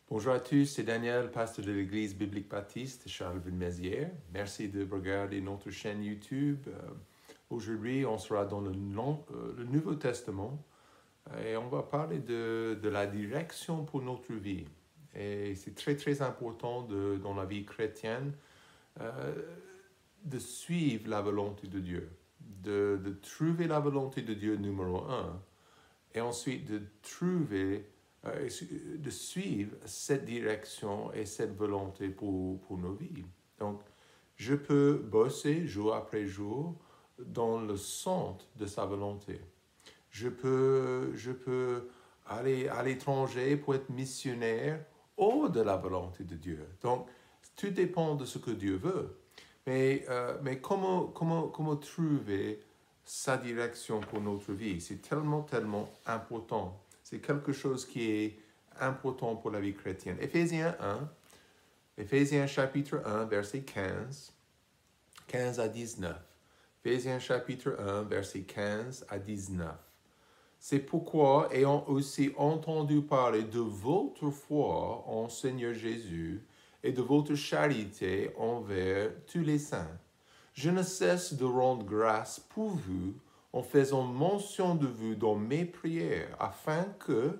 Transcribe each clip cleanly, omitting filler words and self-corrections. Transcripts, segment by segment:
Bonjour à tous, c'est Daniel, pasteur de l'Église biblique baptiste Charleville-Mézières. Merci de regarder notre chaîne YouTube. Aujourd'hui, on sera dans le Nouveau Testament et on va parler de la direction pour notre vie. Et c'est très, très important dans la vie chrétienne de suivre la volonté de Dieu, de trouver la volonté de Dieu numéro un, et ensuite de suivre cette direction et cette volonté pour nos vies. Donc, je peux bosser jour après jour dans le centre de sa volonté. Je peux aller à l'étranger pour être missionnaire hors de la volonté de Dieu. Donc, tout dépend de ce que Dieu veut. Mais comment trouver sa direction pour notre vie? C'est tellement important. C'est quelque chose qui est important pour la vie chrétienne. Éphésiens chapitre 1, verset 15 à 19. Éphésiens chapitre 1, verset 15 à 19. C'est pourquoi, ayant aussi entendu parler de votre foi en Seigneur Jésus et de votre charité envers tous les saints, je ne cesse de rendre grâce pour vous en faisant mention de vous dans mes prières, afin que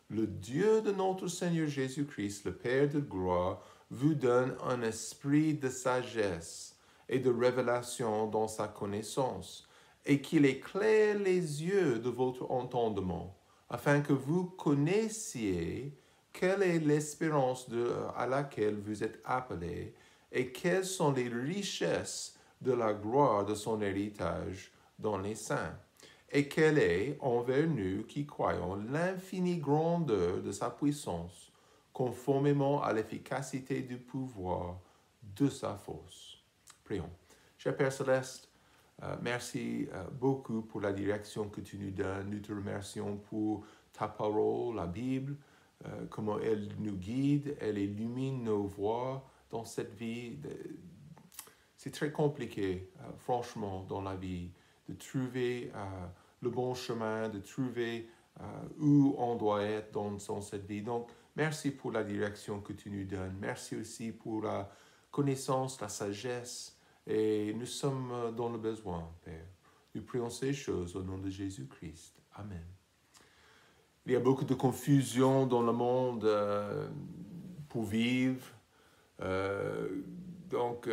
le Dieu de notre Seigneur Jésus-Christ, le Père de gloire, vous donne un esprit de sagesse et de révélation dans sa connaissance, et qu'il éclaire les yeux de votre entendement, afin que vous connaissiez quelle est l'espérance à laquelle vous êtes appelés, et quelles sont les richesses de la gloire de son héritage dans les saints, et quelle est, envers nous qui croyons, l'infinie grandeur de sa puissance, conformément à l'efficacité du pouvoir de sa force. Prions. Cher Père Céleste, merci beaucoup pour la direction que tu nous donnes. Nous te remercions pour ta parole, la Bible, comment elle nous guide, elle illumine nos voies dans cette vie. C'est très compliqué, franchement, dans la vie, de trouver le bon chemin, de trouver où on doit être dans cette vie. Donc, merci pour la direction que tu nous donnes. Merci aussi pour la connaissance, la sagesse. Et nous sommes dans le besoin, Père. Nous prions ces choses au nom de Jésus-Christ. Amen. Il y a beaucoup de confusion dans le monde pour vivre. Donc,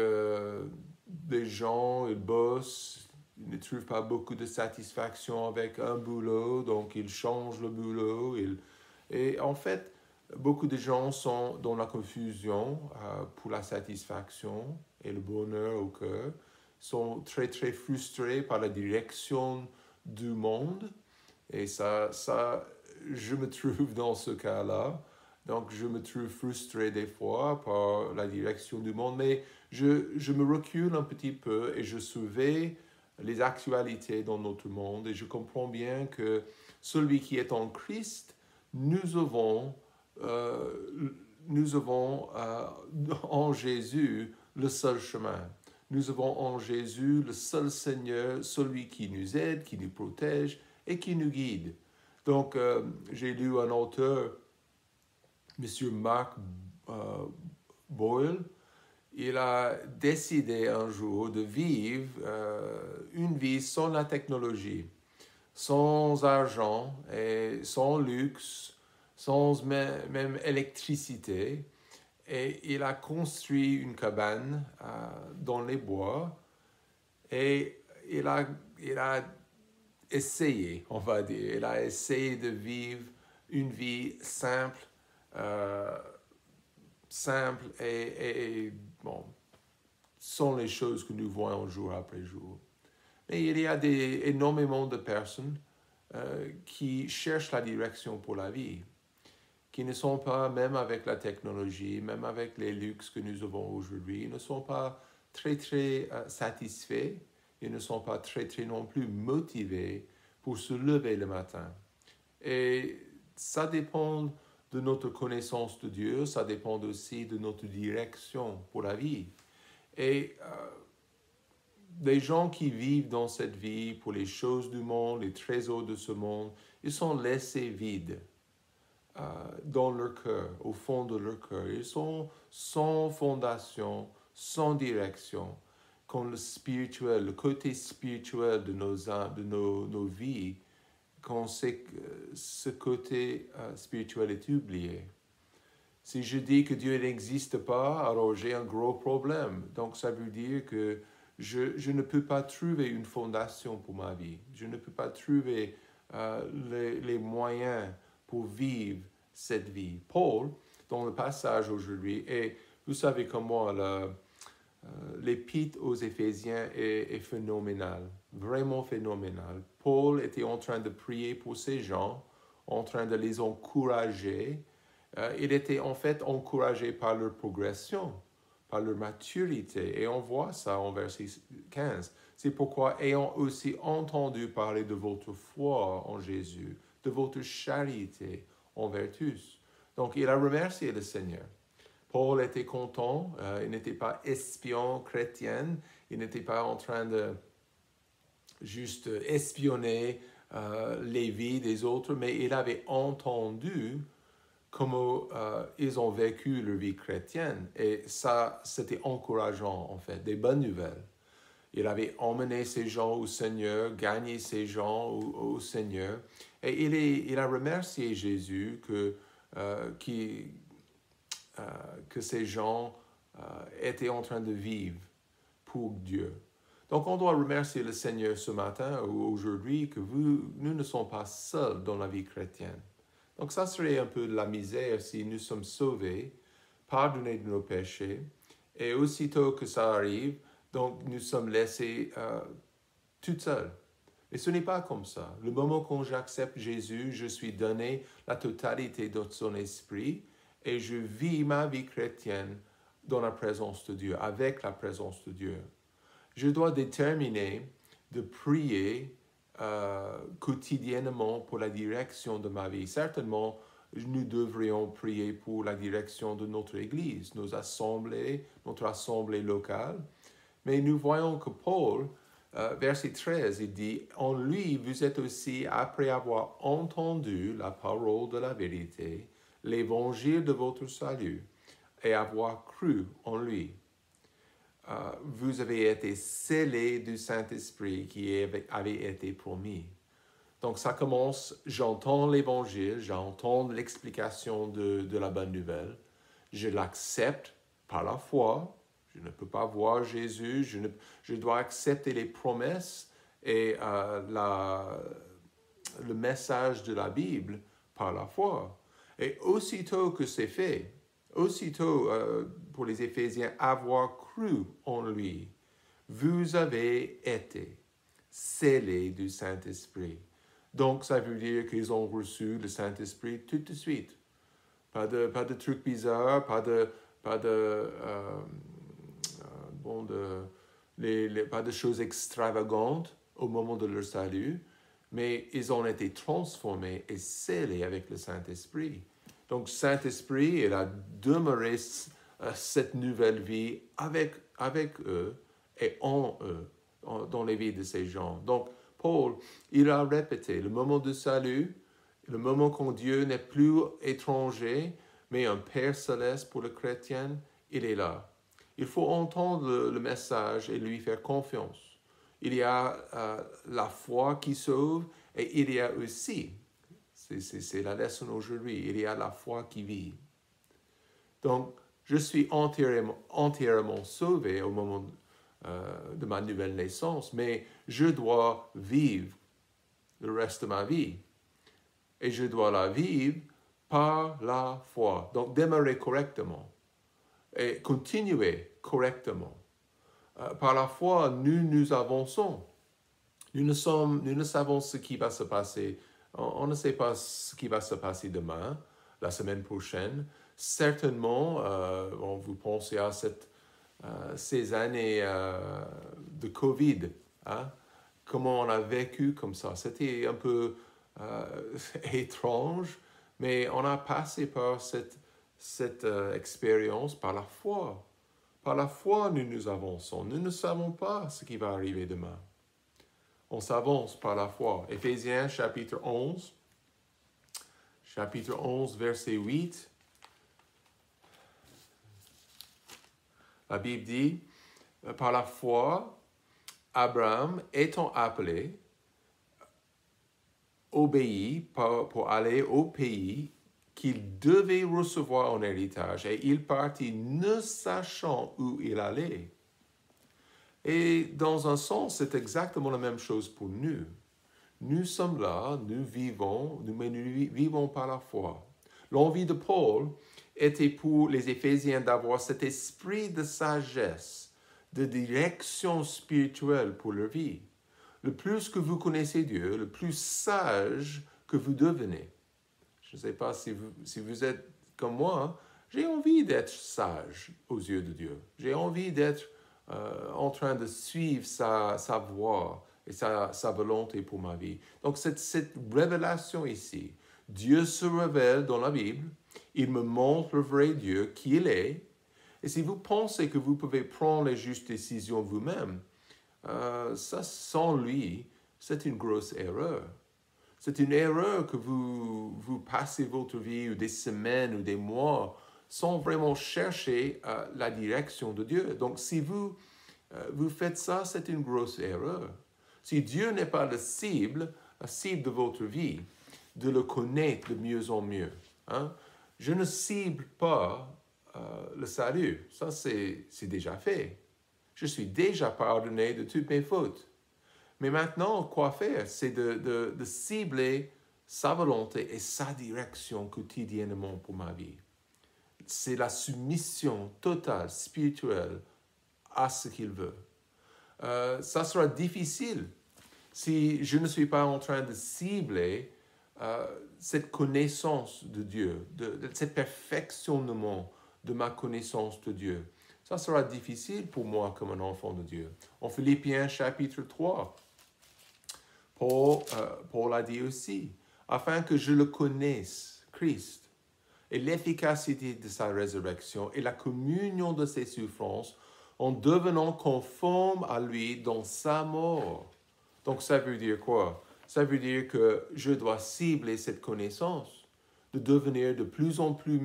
les gens, ils bossent, ils ne trouvent pas beaucoup de satisfaction avec un boulot, donc ils changent le boulot. Et en fait, beaucoup de gens sont dans la confusion pour la satisfaction et le bonheur au cœur, sont très frustrés par la direction du monde. Et ça, je me trouve dans ce cas-là. Donc, je me trouve frustré des fois par la direction du monde, mais je me recule un petit peu et je surveille les actualités dans notre monde et je comprends bien que celui qui est en Christ, nous avons en Jésus le seul chemin. Nous avons en Jésus le seul Seigneur, celui qui nous aide, qui nous protège et qui nous guide. Donc, j'ai lu un auteur, M. Mark Boyle. Il a décidé un jour de vivre une vie sans la technologie, sans argent et sans luxe, sans même électricité. Et il a construit une cabane dans les bois et il a essayé, on va dire, il a essayé de vivre une vie simple et bon, sont les choses que nous voyons jour après jour. Mais il y a énormément de personnes qui cherchent la direction pour la vie, qui ne sont pas, même avec la technologie, même avec les luxes que nous avons aujourd'hui, ne sont pas très satisfaits, ils ne sont pas très non plus motivés pour se lever le matin. Et ça dépend de notre connaissance de Dieu, ça dépend aussi de notre direction pour la vie. Et les gens qui vivent dans cette vie pour les choses du monde, les trésors de ce monde, ils sont laissés vides. dans leur cœur, au fond de leur cœur. Ils sont sans fondation, sans direction. Quand le spirituel, le côté spirituel de nos âmes, de nos vies, quand on sait que ce côté spirituel est oublié. Si je dis que Dieu n'existe pas, alors j'ai un gros problème. Donc ça veut dire que je ne peux pas trouver une fondation pour ma vie. Je ne peux pas trouver les moyens pour vivre cette vie. Paul, dans le passage aujourd'hui, et vous savez comme moi, l'épître aux Éphésiens est phénoménal, vraiment phénoménal. Paul était en train de prier pour ces gens, en train de les encourager. Il était en fait encouragé par leur progression, par leur maturité. Et on voit ça en verset 15. C'est pourquoi, ayant aussi entendu parler de votre foi en Jésus, de votre charité envers tous. Donc, il a remercié le Seigneur. Paul était content, il n'était pas espion chrétien, il n'était pas en train de juste espionner les vies des autres, mais il avait entendu comment ils ont vécu leur vie chrétienne. Et ça, c'était encourageant, en fait, des bonnes nouvelles. Il avait emmené ces gens au Seigneur, gagné ces gens au Seigneur. Et il a remercié Jésus que ces gens étaient en train de vivre pour Dieu. Donc, on doit remercier le Seigneur ce matin ou aujourd'hui que nous ne sommes pas seuls dans la vie chrétienne. Donc, ça serait un peu de la misère si nous sommes sauvés, pardonnés de nos péchés, et aussitôt que ça arrive, donc nous sommes laissés tout seuls. Et ce n'est pas comme ça. Le moment où j'accepte Jésus, je suis donné la totalité de son esprit et je vis ma vie chrétienne dans la présence de Dieu, avec la présence de Dieu. Je dois déterminer de prier quotidiennement pour la direction de ma vie. Certainement, nous devrions prier pour la direction de notre Église, nos assemblées, notre assemblée locale. Mais nous voyons que Paul, verset 13, il dit « En lui, vous êtes aussi, après avoir entendu la parole de la vérité, l'évangile de votre salut, et avoir cru en lui. Vous avez été scellés du Saint-Esprit qui avait été promis. » Donc ça commence, j'entends l'évangile, j'entends l'explication de la bonne nouvelle, je l'accepte par la foi, je ne peux pas voir Jésus, je dois accepter les promesses et le message de la Bible par la foi. Et aussitôt que c'est fait, aussitôt pour les Éphésiens, avoir cru en lui, vous avez été scellés du Saint-Esprit. Donc, ça veut dire qu'ils ont reçu le Saint-Esprit tout de suite. Pas de trucs bizarres, pas de choses extravagantes au moment de leur salut, mais ils ont été transformés et scellés avec le Saint-Esprit. Donc, Saint-Esprit, il a demeuré cette nouvelle vie avec eux et en eux, dans les vies de ces gens. Donc, Paul, il a répété, le moment de salut, le moment quand Dieu n'est plus étranger, mais un Père céleste pour le chrétien, il est là. Il faut entendre le message et lui faire confiance. Il y a la foi qui sauve et il y a aussi, c'est la leçon aujourd'hui, il y a la foi qui vit. Donc, je suis entièrement sauvé au moment de ma nouvelle naissance, mais je dois vivre le reste de ma vie. Et je dois la vivre par la foi. Donc, démarrer correctement et continuer correctement. Par la foi, nous avançons. Nous ne savons ce qui va se passer. On ne sait pas ce qui va se passer demain, la semaine prochaine. Certainement, vous pensez à ces années de COVID, hein? Comment on a vécu comme ça. C'était un peu étrange, mais on a passé par cette expérience par la foi. Par la foi, nous avançons. Nous ne savons pas ce qui va arriver demain. On s'avance par la foi. Éphésiens chapitre 11. chapitre 11, verset 8. La Bible dit, par la foi, Abraham, étant appelé, obéit pour aller au pays qu'il devait recevoir en héritage, et il partit ne sachant où il allait. Et dans un sens, c'est exactement la même chose pour nous. Nous sommes là, nous vivons par la foi. L'envie de Paul était pour les Éphésiens d'avoir cet esprit de sagesse, de direction spirituelle pour leur vie. Le plus que vous connaissez Dieu, le plus sage que vous devenez. Je ne sais pas si vous êtes comme moi, hein? J'ai envie d'être sage aux yeux de Dieu. J'ai envie d'être en train de suivre sa voie et sa volonté pour ma vie. Donc cette révélation ici, Dieu se révèle dans la Bible, il me montre le vrai Dieu qui il est, et si vous pensez que vous pouvez prendre les justes décisions vous-même, ça sans lui, c'est une grosse erreur. C'est une erreur que vous passez votre vie ou des semaines ou des mois sans vraiment chercher la direction de Dieu. Donc, si vous faites ça, c'est une grosse erreur. Si Dieu n'est pas la cible de votre vie, de le connaître de mieux en mieux. Hein? Je ne cible pas le salut. Ça, c'est déjà fait. Je suis déjà pardonné de toutes mes fautes. Mais maintenant, quoi faire? C'est de cibler sa volonté et sa direction quotidiennement pour ma vie. C'est la soumission totale, spirituelle, à ce qu'il veut. Ça sera difficile si je ne suis pas en train de cibler cette connaissance de Dieu, cet perfectionnement de ma connaissance de Dieu. Ça sera difficile pour moi comme un enfant de Dieu. En Philippiens chapitre 3, Paul a dit aussi, afin que je le connaisse, Christ, et l'efficacité de sa résurrection et la communion de ses souffrances en devenant conforme à lui dans sa mort. Donc ça veut dire quoi? Ça veut dire que je dois cibler cette connaissance, de devenir de plus en plus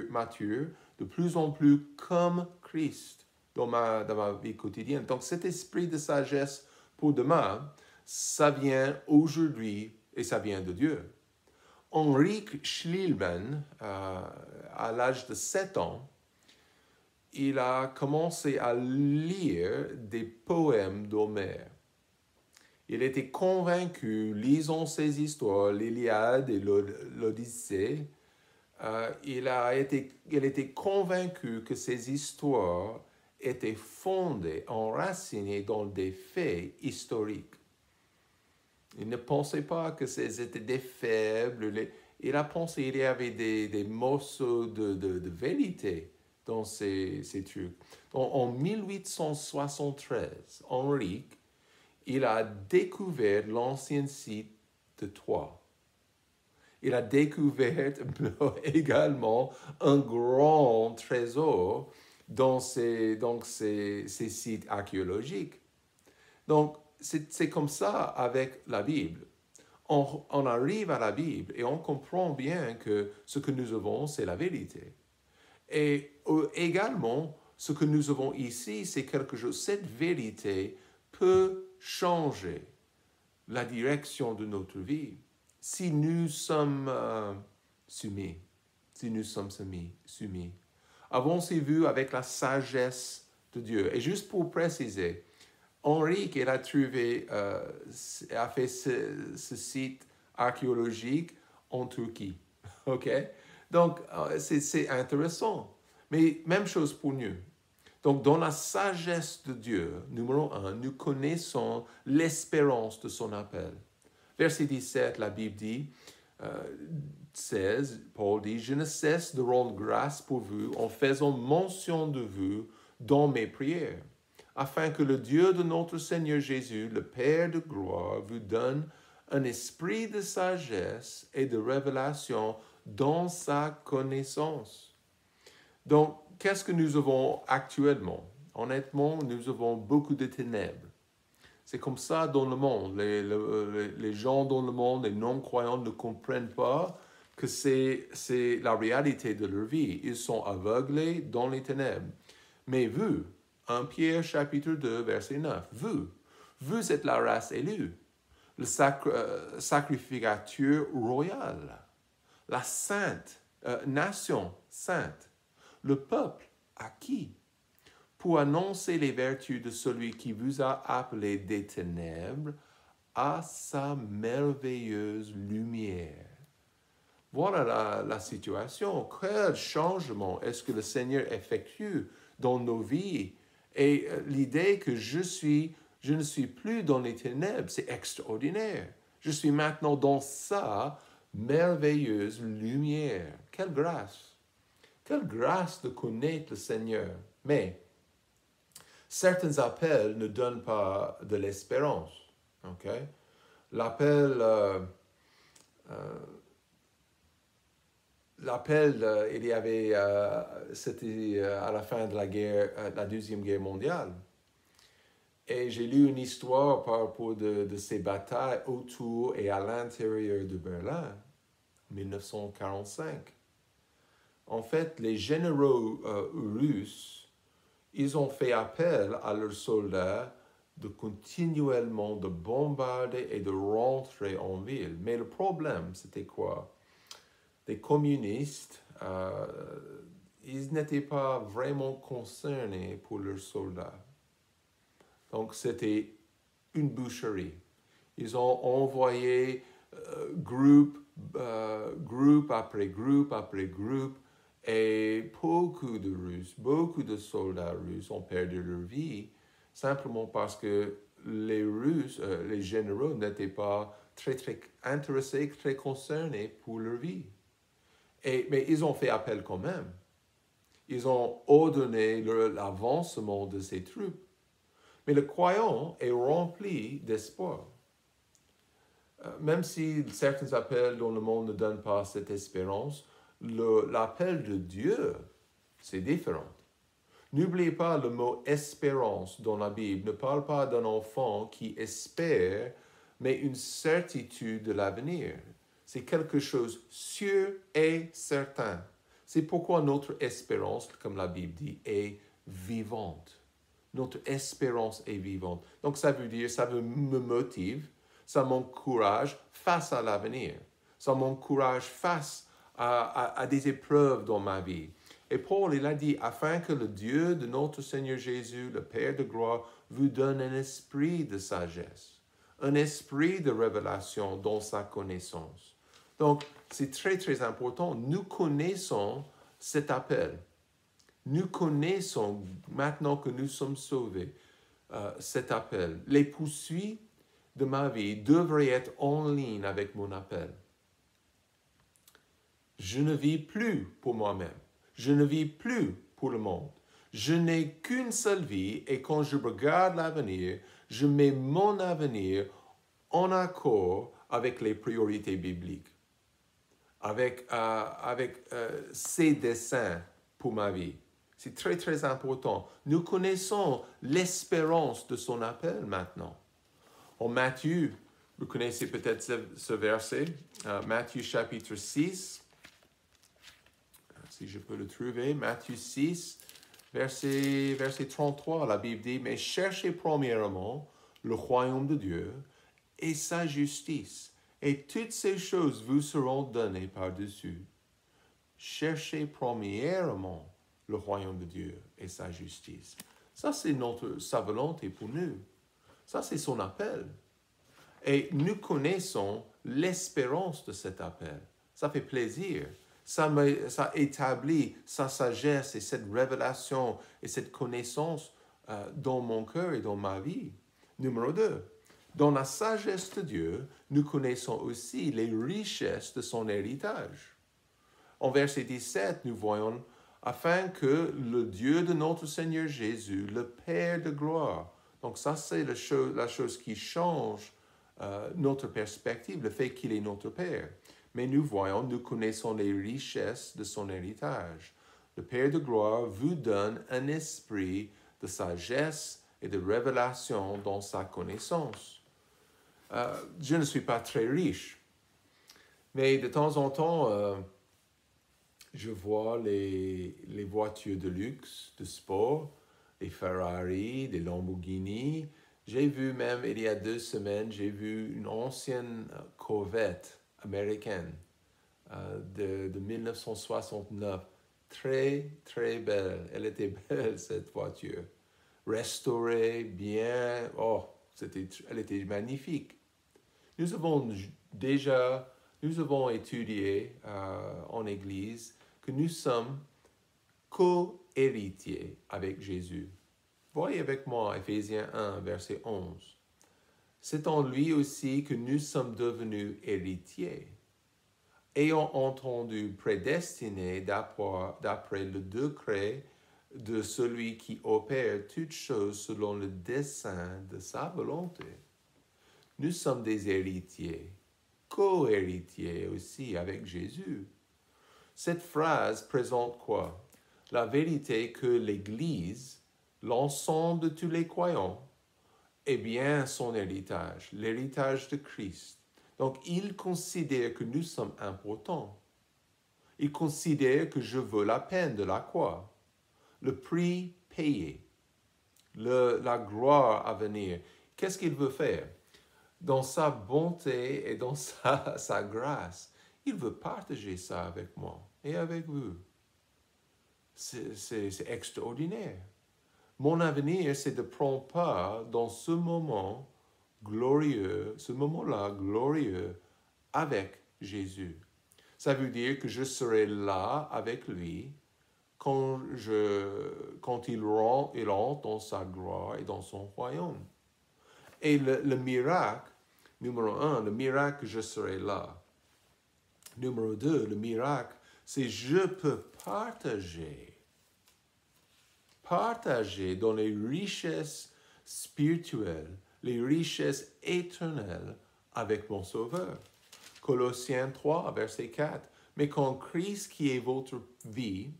mature, de plus en plus comme Christ dans ma vie quotidienne. Donc cet esprit de sagesse pour demain, ça vient aujourd'hui et ça vient de Dieu. Henrik Schliemann, à l'âge de 7 ans, il a commencé à lire des poèmes d'Homère. Il était convaincu, lisant ses histoires, l'Iliade et l'Odyssée, il était convaincu que ces histoires étaient fondées, enracinées dans des faits historiques. Il ne pensait pas que c'était des faibles. Il a pensé qu'il y avait des morceaux de vérité dans ces trucs. Donc, en 1873, Henrik, il a découvert l'ancien site de Troyes. Il a découvert également un grand trésor dans ces sites archéologiques. Donc, c'est comme ça avec la Bible. On arrive à la Bible et on comprend bien que ce que nous avons, c'est la vérité. Et également, ce que nous avons ici, c'est quelque chose. Cette vérité peut changer la direction de notre vie si nous sommes soumis. Si nous sommes soumis. Avancez-vous avec la sagesse de Dieu. Et juste pour préciser, Henrik, il a trouvé, a fait ce site archéologique en Turquie. OK? Donc, c'est intéressant. Mais même chose pour nous. Donc, dans la sagesse de Dieu, numéro 1, nous connaissons l'espérance de son appel. Verset 17, la Bible dit, 16, Paul dit, « Je ne cesse de rendre grâce pour vous en faisant mention de vous dans mes prières, afin que le Dieu de notre Seigneur Jésus, le Père de gloire, vous donne un esprit de sagesse et de révélation dans sa connaissance. » Donc, qu'est-ce que nous avons actuellement? Honnêtement, nous avons beaucoup de ténèbres. C'est comme ça dans le monde. Les gens dans le monde, les non-croyants ne comprennent pas que c'est la réalité de leur vie. Ils sont aveuglés dans les ténèbres. Mais vous, 1 Pierre chapitre 2, verset 9, vous êtes la race élue, le sacrificature royal, la sainte, nation sainte, le peuple acquis, pour annoncer les vertus de celui qui vous a appelé des ténèbres à sa merveilleuse lumière. Voilà la situation. Quel changement est-ce que le Seigneur effectue dans nos vies? Et l'idée que je ne suis plus dans les ténèbres, c'est extraordinaire. Je suis maintenant dans sa merveilleuse lumière. Quelle grâce! Quelle grâce de connaître le Seigneur. Mais certains appels ne donnent pas de l'espérance. Okay? L'appel, il y avait, c'était à la fin de la Deuxième Guerre mondiale. Et j'ai lu une histoire par rapport de ces batailles autour et à l'intérieur de Berlin, en 1945. En fait, les généraux russes, ils ont fait appel à leurs soldats de continuellement de bombarder et de rentrer en ville. Mais le problème, c'était quoi? Les communistes, ils n'étaient pas vraiment concernés pour leurs soldats. Donc, c'était une boucherie. Ils ont envoyé groupe après groupe après groupe, et beaucoup de Russes, beaucoup de soldats russes ont perdu leur vie simplement parce que les Russes, les généraux n'étaient pas très intéressés, très concernés pour leur vie. Mais ils ont fait appel quand même. Ils ont ordonné l'avancement de ces troupes. Mais le croyant est rempli d'espoir. Même si certains appels dans le monde ne donnent pas cette espérance, l'appel de Dieu, c'est différent. N'oubliez pas le mot espérance dans la Bible ne parle pas d'un enfant qui espère, mais une certitude de l'avenir. C'est quelque chose sûr et certain. C'est pourquoi notre espérance, comme la Bible dit, est vivante. Notre espérance est vivante. Donc ça veut dire, ça me motive, ça m'encourage face à l'avenir. Ça m'encourage face à des épreuves dans ma vie. Et Paul, il a dit, afin que le Dieu de notre Seigneur Jésus, le Père de gloire, vous donne un esprit de sagesse, un esprit de révélation dans sa connaissance. Donc, c'est très important. Nous connaissons cet appel. Nous connaissons, maintenant que nous sommes sauvés, cet appel. Les poursuites de ma vie devraient être en ligne avec mon appel. Je ne vis plus pour moi-même. Je ne vis plus pour le monde. Je n'ai qu'une seule vie et quand je regarde l'avenir, je mets mon avenir en accord avec les priorités bibliques, avec ses desseins pour ma vie. C'est très important. Nous connaissons l'espérance de son appel maintenant. En Matthieu, vous connaissez peut-être ce verset, Matthieu chapitre 6, si je peux le trouver, Matthieu 6, verset 33, la Bible dit, « Mais cherchez premièrement le royaume de Dieu et sa justice, et toutes ces choses vous seront données par-dessus. » Cherchez premièrement le royaume de Dieu et sa justice. Ça, c'est sa volonté pour nous. Ça, c'est son appel. Et nous connaissons l'espérance de cet appel. Ça fait plaisir. Ça établit sa sagesse et cette révélation et cette connaissance dans mon cœur et dans ma vie. Numéro 2, dans la sagesse de Dieu, nous connaissons aussi les richesses de son héritage. En verset 17, nous voyons « Afin que le Dieu de notre Seigneur Jésus, le Père de gloire », donc ça c'est la chose qui change notre perspective, le fait qu'il est notre Père. Mais nous connaissons les richesses de son héritage. Le Père de gloire vous donne un esprit de sagesse et de révélation dans sa connaissance. Je ne suis pas très riche, Mais de temps en temps, je vois les voitures de luxe, de sport, les Ferrari, des Lamborghini. J'ai vu même, il y a 2 semaines, j'ai vu une ancienne Corvette américaine de 1969. Très, très belle. Elle était belle, cette voiture. Restaurée, bien. Oh, elle était magnifique. Nous avons étudié en Église que nous sommes co-héritiers avec Jésus. Voyez avec moi Éphésiens 1, verset 11. C'est en lui aussi que nous sommes devenus héritiers, ayant entendu prédestinés d'après le décret de celui qui opère toutes choses selon le dessein de sa volonté. Nous sommes des héritiers, co-héritiers aussi avec Jésus. Cette phrase présente quoi? La vérité que l'Église, l'ensemble de tous les croyants, est bien son héritage, l'héritage de Christ. Donc, il considère que nous sommes importants. Il considère que je veux la peine de la croix, le prix payé, la gloire à venir. Qu'est-ce qu'il veut faire? Dans sa bonté et dans sa grâce, il veut partager ça avec moi et avec vous. C'est extraordinaire. Mon avenir, c'est de prendre part dans ce moment glorieux, ce moment-là glorieux avec Jésus. Ça veut dire que je serai là avec lui quand il entre dans sa gloire et dans son royaume. Et le miracle, numéro 1, le miracle que je serai là. Numéro 2, le miracle, c'est je peux partager dans les richesses spirituelles, les richesses éternelles avec mon Sauveur. Colossiens 3, verset 4. Mais quand Christ qui est votre vie,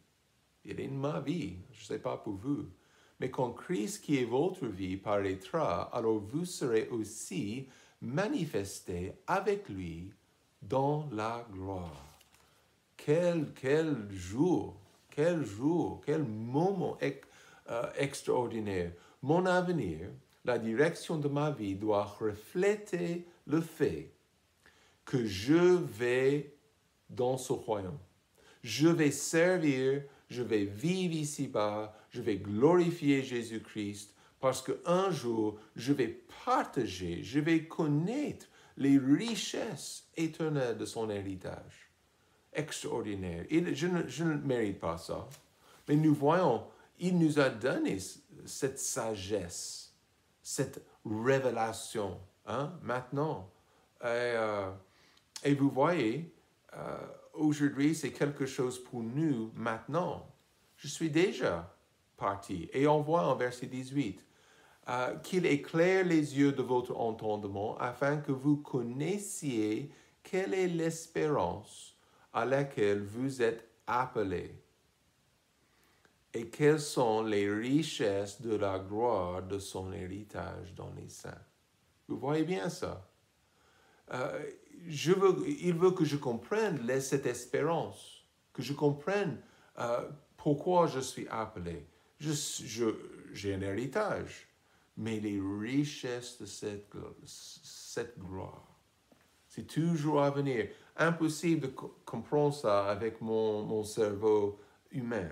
il est ma vie, je ne sais pas pour vous, mais quand Christ qui est votre vie paraîtra, alors vous serez aussi manifestés avec lui dans la gloire. Quel jour, quel moment extraordinaire. Mon avenir, la direction de ma vie doit refléter le fait que je vais dans ce royaume. Je vais servir, je vais vivre ici-bas, je vais glorifier Jésus-Christ parce qu'un jour, je vais partager, je vais connaître les richesses éternelles de son héritage. Extraordinaire. Je ne mérite pas ça. Mais nous voyons, il nous a donné cette sagesse, cette révélation, maintenant. Et vous voyez, aujourd'hui, c'est quelque chose pour nous maintenant. Je suis déjà parti. Et on voit en verset 18, qu'il éclaire les yeux de votre entendement afin que vous connaissiez quelle est l'espérance à laquelle vous êtes appelés et quelles sont les richesses de la gloire de son héritage dans les saints. Vous voyez bien ça? Il veut que je comprenne cette espérance, que je comprenne pourquoi je suis appelé. J'ai un héritage, mais les richesses de cette gloire, c'est toujours à venir. Impossible de comprendre ça avec mon cerveau humain.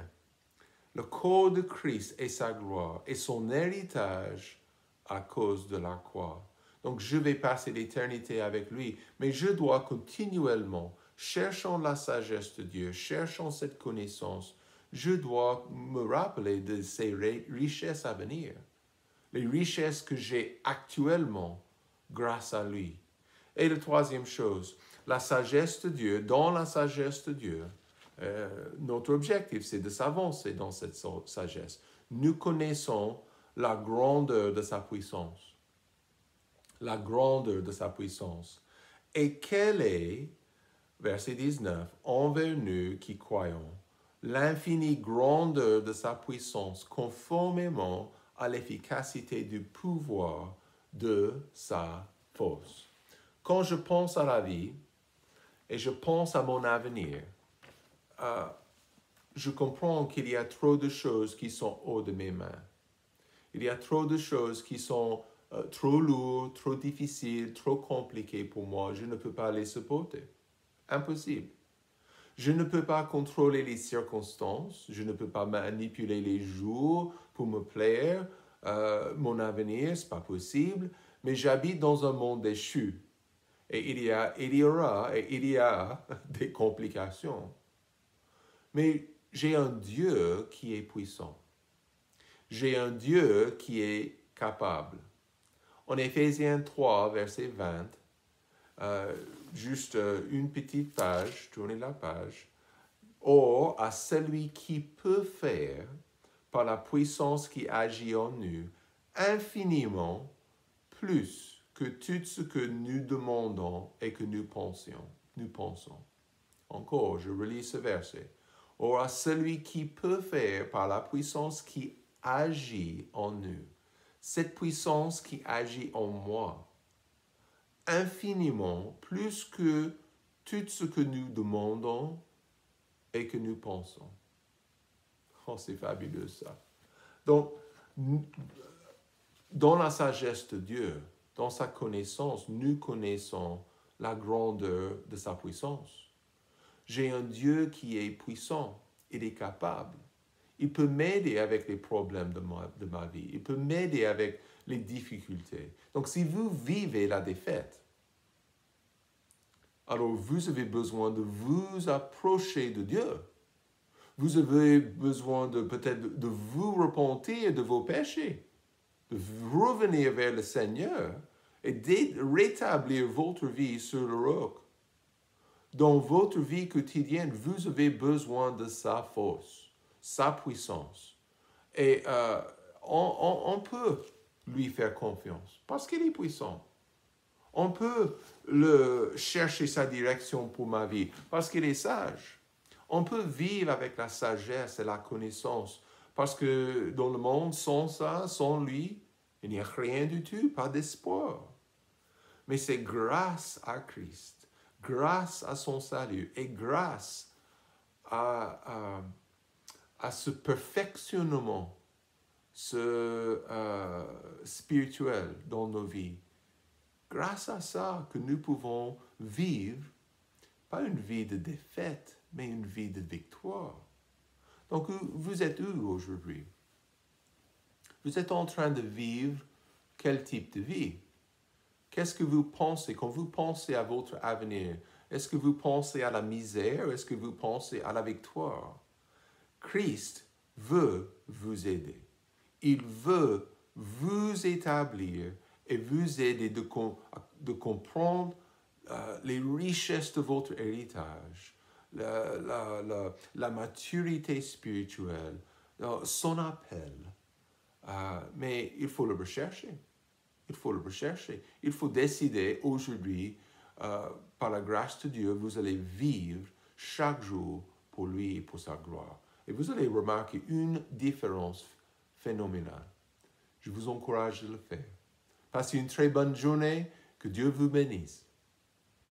Le corps de Christ est sa gloire et son héritage à cause de la croix. Donc, je vais passer l'éternité avec lui, mais je dois continuellement, cherchant la sagesse de Dieu, cherchant cette connaissance, je dois me rappeler de ces richesses à venir, les richesses que j'ai actuellement grâce à lui. Et la troisième chose, la sagesse de Dieu, dans la sagesse de Dieu, notre objectif, c'est de s'avancer dans cette sagesse. Nous connaissons la grandeur de sa puissance. La grandeur de sa puissance. Et quelle est, verset 19, envers nous qui croyons, l'infinie grandeur de sa puissance conformément à l'efficacité du pouvoir de sa force. Quand je pense à la vie, et je pense à mon avenir, je comprends qu'il y a trop de choses qui sont hors de mes mains. Il y a trop de choses qui sont trop lourdes, trop difficiles, trop compliquées pour moi. Je ne peux pas les supporter. Impossible. Je ne peux pas contrôler les circonstances. Je ne peux pas manipuler les jours pour me plaire. Mon avenir, ce n'est pas possible. Mais j'habite dans un monde déchu. Et il y a des complications. Mais j'ai un Dieu qui est puissant. J'ai un Dieu qui est capable. En Éphésiens 3, verset 20, juste une petite page, tournez la page. Or, à celui qui peut faire, par la puissance qui agit en nous, infiniment plus que tout ce que nous demandons et que nous pensons. Encore, je relis ce verset. Or, à celui qui peut faire, par la puissance qui agit en nous, cette puissance qui agit en moi, infiniment plus que tout ce que nous demandons et que nous pensons. Oh, c'est fabuleux ça. Donc, dans la sagesse de Dieu, dans sa connaissance, nous connaissons la grandeur de sa puissance. J'ai un Dieu qui est puissant, il est capable. Il peut m'aider avec les problèmes de ma vie. Il peut m'aider avec les difficultés. Donc, si vous vivez la défaite, alors vous avez besoin de vous approcher de Dieu. Vous avez besoin peut-être de vous repentir de vos péchés, de revenir vers le Seigneur et de rétablir votre vie sur le roc. Dans votre vie quotidienne, vous avez besoin de sa force, sa puissance. Et on peut lui faire confiance parce qu'il est puissant. On peut chercher sa direction pour ma vie parce qu'il est sage. On peut vivre avec la sagesse et la connaissance parce que dans le monde, sans ça, sans lui, il n'y a rien du tout, pas d'espoir. Mais c'est grâce à Christ, grâce à son salut et grâce à ce perfectionnement spirituel dans nos vies. Grâce à ça que nous pouvons vivre, pas une vie de défaite, mais une vie de victoire. Donc, vous êtes où aujourd'hui? Vous êtes en train de vivre quel type de vie? Qu'est-ce que vous pensez quand vous pensez à votre avenir? Est-ce que vous pensez à la misère? Est-ce que vous pensez à la victoire? Christ veut vous aider. Il veut vous établir et vous aider de comprendre les richesses de votre héritage, la maturité spirituelle, son appel. Mais il faut le rechercher. Il faut le rechercher. Il faut décider aujourd'hui, par la grâce de Dieu, vous allez vivre chaque jour pour lui et pour sa gloire. Et vous allez remarquer une différence phénoménale. Je vous encourage de le faire. Passez une très bonne journée. Que Dieu vous bénisse.